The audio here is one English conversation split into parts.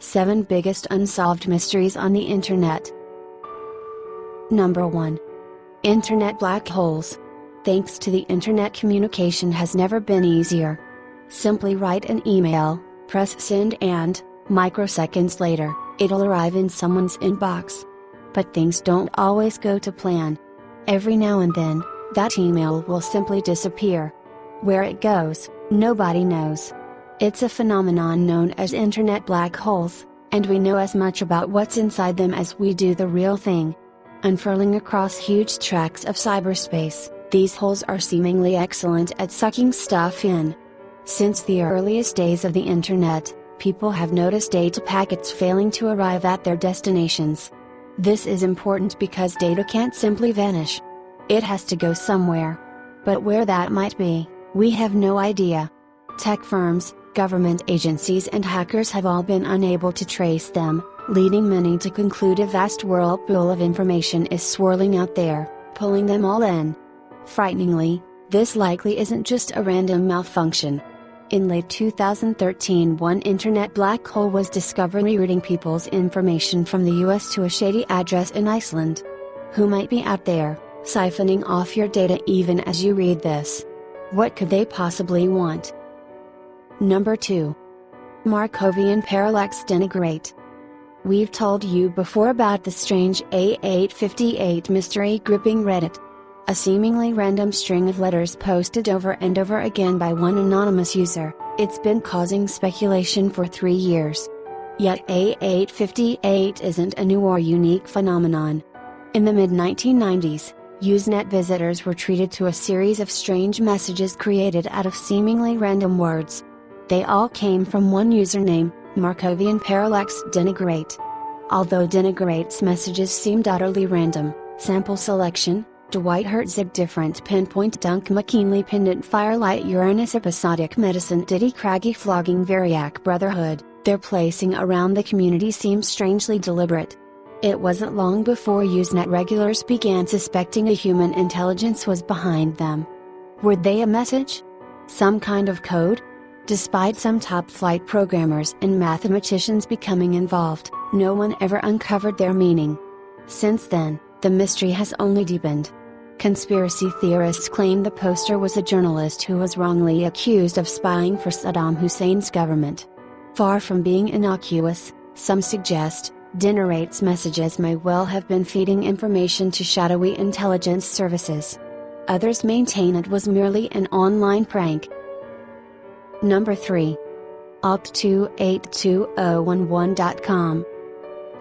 7 Biggest Unsolved Mysteries on the Internet. Number 1. Internet black holes. Thanks to the internet, communication has never been easier. Simply write an email, press send, and, microseconds later, it'll arrive in someone's inbox. But things don't always go to plan. Every now and then, that email will simply disappear. Where it goes, nobody knows. It's a phenomenon known as internet black holes, and we know as much about what's inside them as we do the real thing. Unfurling across huge tracts of cyberspace, these holes are seemingly excellent at sucking stuff in. Since the earliest days of the internet, people have noticed data packets failing to arrive at their destinations. This is important because data can't simply vanish. It has to go somewhere. But where that might be, we have no idea. Tech firms, government agencies and hackers have all been unable to trace them, leading many to conclude a vast whirlpool of information is swirling out there, pulling them all in. Frighteningly, this likely isn't just a random malfunction. In late 2013, one internet black hole was discovered rerouting people's information from the US to a shady address in Iceland. Who might be out there, siphoning off your data even as you read this? What could they possibly want? Number 2. Markovian Parallax Denigrate. We've told you before about the strange A858 mystery gripping Reddit. A seemingly random string of letters posted over and over again by one anonymous user. It's been causing speculation for 3 years. Yet A858 isn't a new or unique phenomenon. In the mid-1990s, Usenet visitors were treated to a series of strange messages created out of seemingly random words. They all came from one username, Markovian Parallax Denigrate. Although Denigrate's messages seemed utterly random, sample selection, Dwight Herzig different pinpoint dunk McKinley pendant firelight Uranus episodic medicine Diddy Craggy flogging Variac brotherhood, their placing around the community seems strangely deliberate. It wasn't long before Usenet regulars began suspecting a human intelligence was behind them. Were they a message? Some kind of code? Despite some top-flight programmers and mathematicians becoming involved, no one ever uncovered their meaning. Since then, the mystery has only deepened. Conspiracy theorists claim the poster was a journalist who was wrongly accused of spying for Saddam Hussein's government. Far from being innocuous, some suggest, Denirate's messages may well have been feeding information to shadowy intelligence services. Others maintain it was merely an online prank. Number 3. Alt282011.com.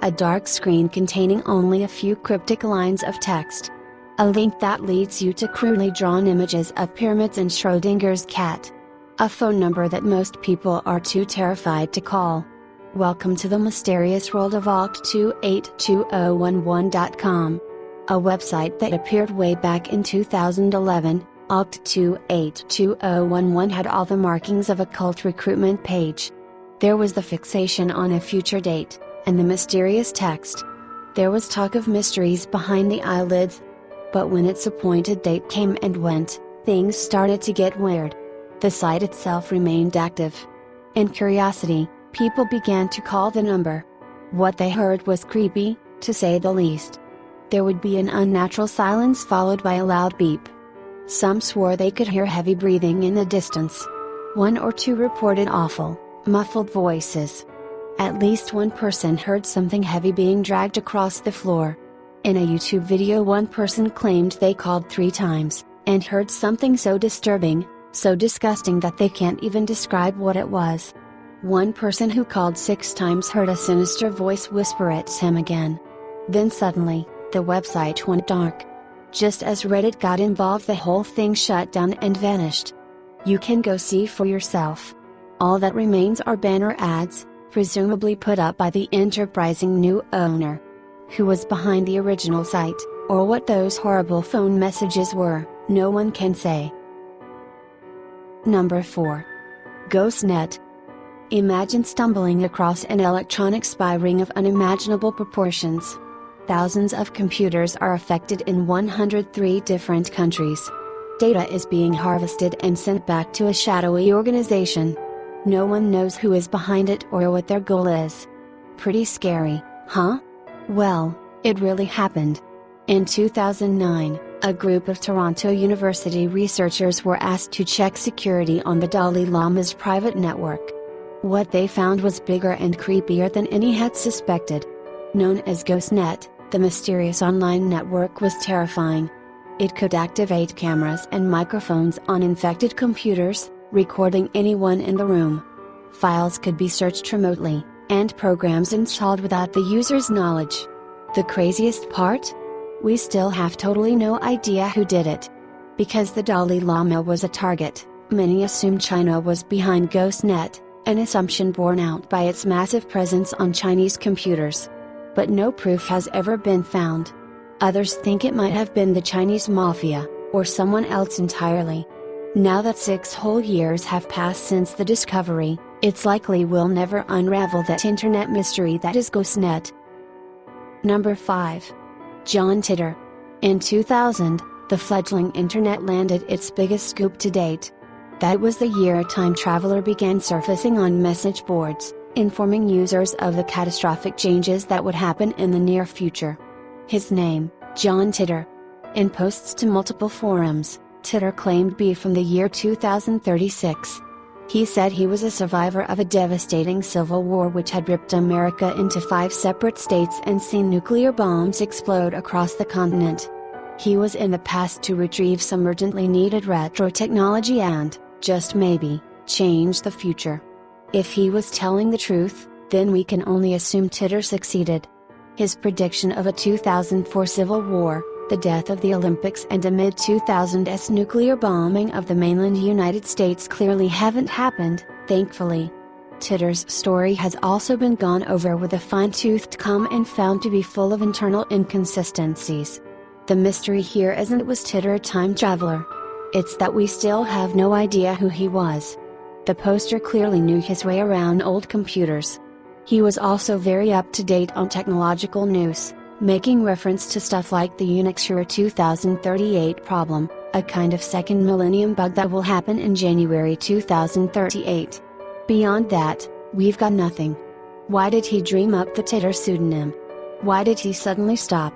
A dark screen containing only a few cryptic lines of text. A link that leads you to crudely drawn images of pyramids and Schrödinger's cat. A phone number that most people are too terrified to call. Welcome to the mysterious world of Alt282011.com. A website that appeared way back in 2011. Alt282011 had all the markings of a cult recruitment page. There was the fixation on a future date, and the mysterious text. There was talk of mysteries behind the eyelids. But when its appointed date came and went, things started to get weird. The site itself remained active. In curiosity, people began to call the number. What they heard was creepy, to say the least. There would be an unnatural silence followed by a loud beep. Some swore they could hear heavy breathing in the distance. 1 or 2 reported awful, muffled voices. At least one person heard something heavy being dragged across the floor. In a YouTube video, one person claimed they called 3 times, and heard something so disturbing, so disgusting that they can't even describe what it was. One person who called 6 times heard a sinister voice whisper it's him again. Then suddenly, the website went dark. Just as Reddit got involved, the whole thing shut down and vanished. You can go see for yourself. All that remains are banner ads, presumably put up by the enterprising new owner. Who was behind the original site, or what those horrible phone messages were, no one can say. Number 4. GhostNet. Imagine stumbling across an electronic spy ring of unimaginable proportions. Thousands of computers are affected in 103 different countries. Data is being harvested and sent back to a shadowy organization. No one knows who is behind it or what their goal is. Pretty scary, huh? Well, it really happened. In 2009, a group of Toronto University researchers were asked to check security on the Dalai Lama's private network. What they found was bigger and creepier than any had suspected. Known as GhostNet, the mysterious online network was terrifying. It could activate cameras and microphones on infected computers, recording anyone in the room. Files could be searched remotely, and programs installed without the user's knowledge. The craziest part? We still have totally no idea who did it. Because the Dalai Lama was a target, many assume China was behind GhostNet, an assumption borne out by its massive presence on Chinese computers. But no proof has ever been found. Others think it might have been the Chinese mafia, or someone else entirely. Now that 6 whole years have passed since the discovery, it's likely we'll never unravel that internet mystery that is GhostNet. Number 5. John Titor. In 2000, the fledgling internet landed its biggest scoop to date. That was the year a time traveler began surfacing on message boards, informing users of the catastrophic changes that would happen in the near future. His name, John Titor. In posts to multiple forums, Titor claimed to be from the year 2036. He said he was a survivor of a devastating civil war which had ripped America into 5 separate states and seen nuclear bombs explode across the continent. He was in the past to retrieve some urgently needed retro technology and, just maybe, change the future. If he was telling the truth, then we can only assume Titor succeeded. His prediction of a 2004 civil war, the death of the Olympics and a mid-2000s nuclear bombing of the mainland United States clearly haven't happened, thankfully. Titor's story has also been gone over with a fine-toothed comb and found to be full of internal inconsistencies. The mystery here isn't was Titor a time traveler. It's that we still have no idea who he was. The poster clearly knew his way around old computers. He was also very up-to-date on technological news, making reference to stuff like the Unix 2038 problem, a kind of second millennium bug that will happen in January 2038. Beyond that, we've got nothing. Why did he dream up the Titor pseudonym? Why did he suddenly stop?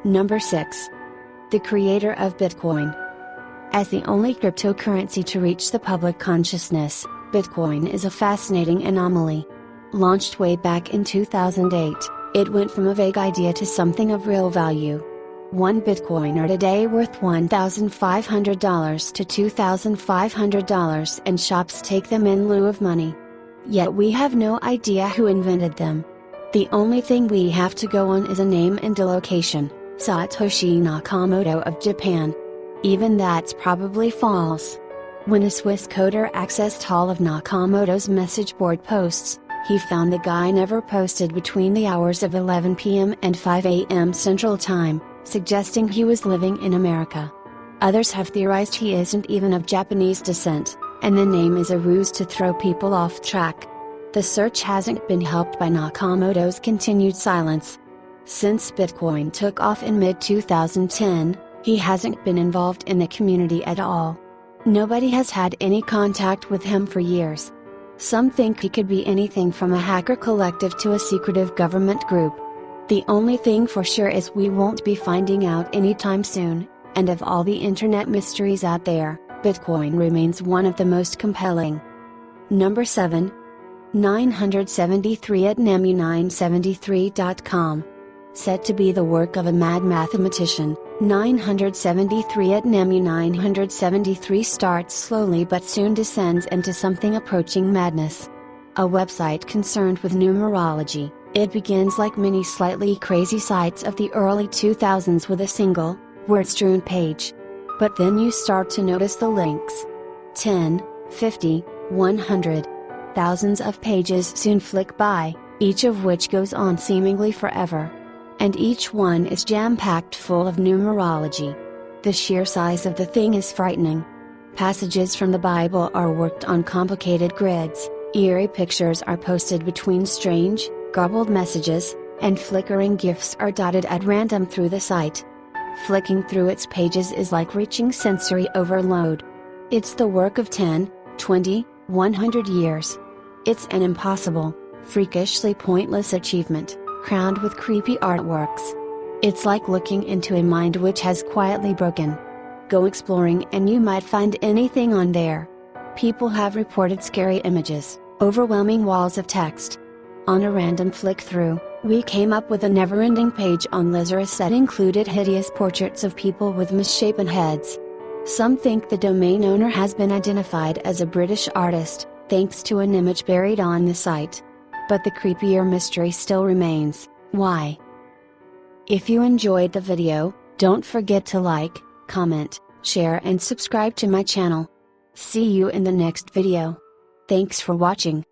Number 6. The creator of Bitcoin. As the only cryptocurrency to reach the public consciousness, Bitcoin is a fascinating anomaly. Launched way back in 2008, it went from a vague idea to something of real value. One Bitcoiner today worth $1,500 to $2,500 and shops take them in lieu of money. Yet we have no idea who invented them. The only thing we have to go on is a name and a location, Satoshi Nakamoto of Japan. Even that's probably false. When a Swiss coder accessed all of Nakamoto's message board posts, he found the guy never posted between the hours of 11 p.m. and 5 a.m. Central Time, suggesting he was living in America. Others have theorized he isn't even of Japanese descent, and the name is a ruse to throw people off track. The search hasn't been helped by Nakamoto's continued silence. Since Bitcoin took off in mid-2010, he hasn't been involved in the community at all. Nobody has had any contact with him for years. Some think he could be anything from a hacker collective to a secretive government group. The only thing for sure is we won't be finding out anytime soon, and of all the internet mysteries out there, Bitcoin remains one of the most compelling. Number 7. 973 at nemu973.com. Said to be the work of a mad mathematician, 973 at nemu973 starts slowly but soon descends into something approaching madness. A website concerned with numerology, it begins like many slightly crazy sites of the early 2000s with a single, word-strewn page. But then you start to notice the links. 10, 50, 100. Thousands of pages soon flick by, each of which goes on seemingly forever. And each one is jam-packed full of numerology. The sheer size of the thing is frightening. Passages from the Bible are worked on complicated grids, eerie pictures are posted between strange, garbled messages, and flickering GIFs are dotted at random through the site. Flicking through its pages is like reaching sensory overload. It's the work of 10, 20, 100 years. It's an impossible, freakishly pointless achievement, crowned with creepy artworks. It's like looking into a mind which has quietly broken. Go exploring and you might find anything on there. People have reported scary images, overwhelming walls of text. On a random flick through, we came up with a never-ending page on Lazarus that included hideous portraits of people with misshapen heads. Some think the domain owner has been identified as a British artist, thanks to an image buried on the site. But the creepier mystery still remains: why? If you enjoyed the video, don't forget to like, comment, share and subscribe to my channel. See you in the next video. Thanks for watching.